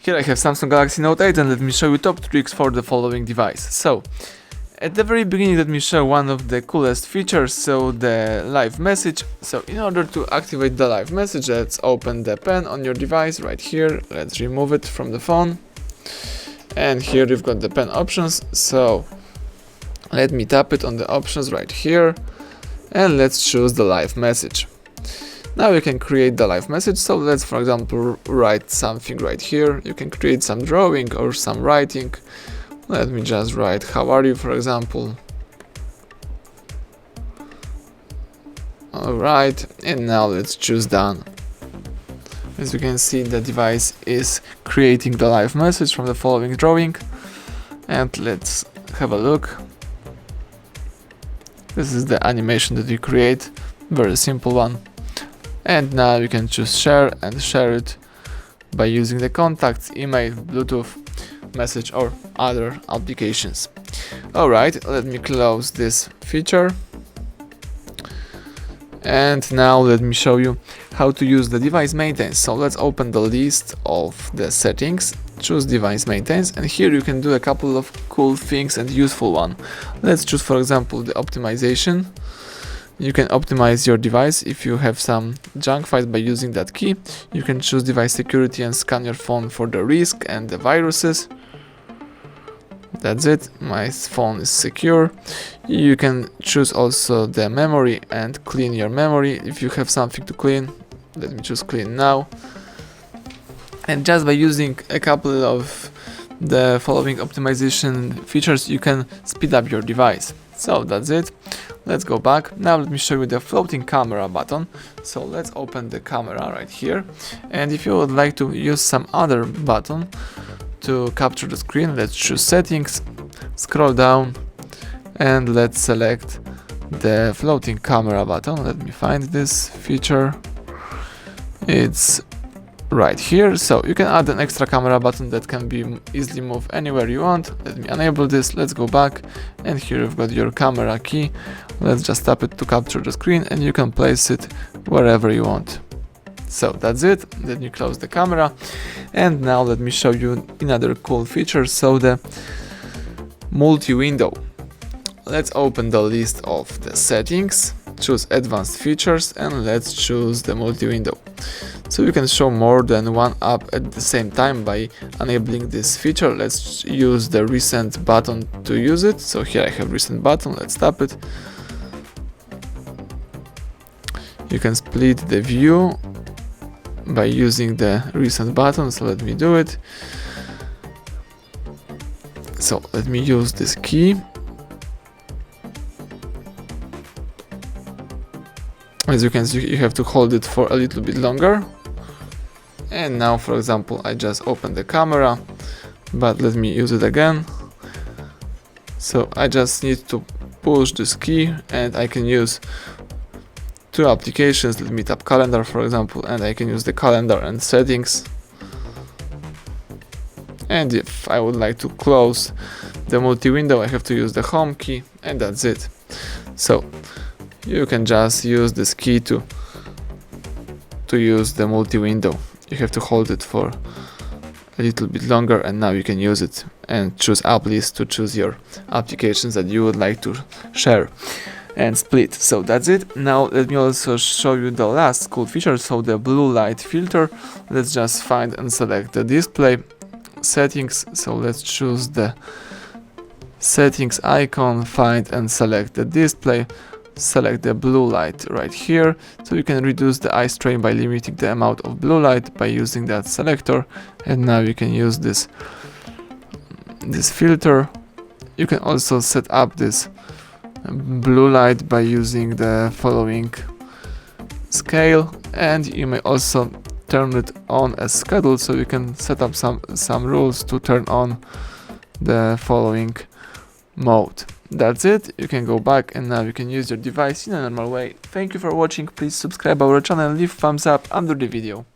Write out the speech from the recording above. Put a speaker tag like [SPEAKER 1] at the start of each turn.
[SPEAKER 1] Here I have Samsung Galaxy Note8 and let me show you top tricks for the following device. So, at the very beginning let me show one of the coolest features, so the live message. So in order to activate the live message, let's open the pen on your device right here. Let's remove it from the phone. And here you've got the pen options. So let me tap it on the options right here. And let's choose the live message. Now you can create the live message, so let's for example write something right here. You can create some drawing or some writing. Let me just write "How are you?" for example. Alright, and now let's choose done. As you can see, the device is creating the live message from the following drawing. And let's have a look. This is the animation that you create, very simple one. And now you can choose share and share it by using the contacts, email, Bluetooth, message or other applications. Alright, let me close this feature. And now let me show you how to use the device maintenance. So let's open the list of the settings, choose device maintenance, and here you can do a couple of cool things and useful one. Let's choose for example the optimization. You can optimize your device if you have some junk files by using that key. You can choose device security and scan your phone for the risk and the viruses. That's it, my phone is secure. You can choose also the memory and clean your memory if you have something to clean. Let me choose clean now. And just by using a couple of the following optimization features, you can speed up your device. So that's it. Let's go back. Now let me show you the floating camera button. So let's open the camera right here. And if you would like to use some other button to capture the screen, let's choose settings, scroll down, and let's select the floating camera button. Let me find this feature. It's right here. So you can add an extra camera button that can be easily moved anywhere you want. Let me enable this. Let's go back, and here you've got your camera key. Let's just tap it to capture the screen, and you can place it wherever you want. So that's it. Let me close the camera, and now let me show you another cool feature. So the multi-window. Let's open the list of the settings, choose advanced features, and let's choose the multi-window. So you can show more than one app at the same time by enabling this feature. Let's use the recent button to use it. So here I have recent button, let's tap it. You can split the view by using the recent button, so let me do it. So let me use this key. As you can see, you have to hold it for a little bit longer. And now for example I just opened the camera, but let me use it again. So I just need to push this key and I can use two applications. Let me tap calendar for example, and I can use the calendar and settings. And if I would like to close the multi-window, I have to use the home key, and that's it. So you can just use this key to use the multi-window. You have to hold it for a little bit longer, and now you can use it and choose app list to choose your applications that you would like to share and split. So that's it. Now let me also show you the last cool feature, so the blue light filter. Let's just find and select the display settings. So let's choose the settings icon, find and select the display. Select the blue light right here, so you can reduce the eye strain by limiting the amount of blue light by using that selector. And now you can use this filter. You can also set up this blue light by using the following scale, and you may also turn it on as scheduled, so you can set up some rules to turn on the following mode. That's it. You can go back, and now you can use your device in a normal way. Thank you for watching. Please subscribe our channel and leave thumbs up under the video.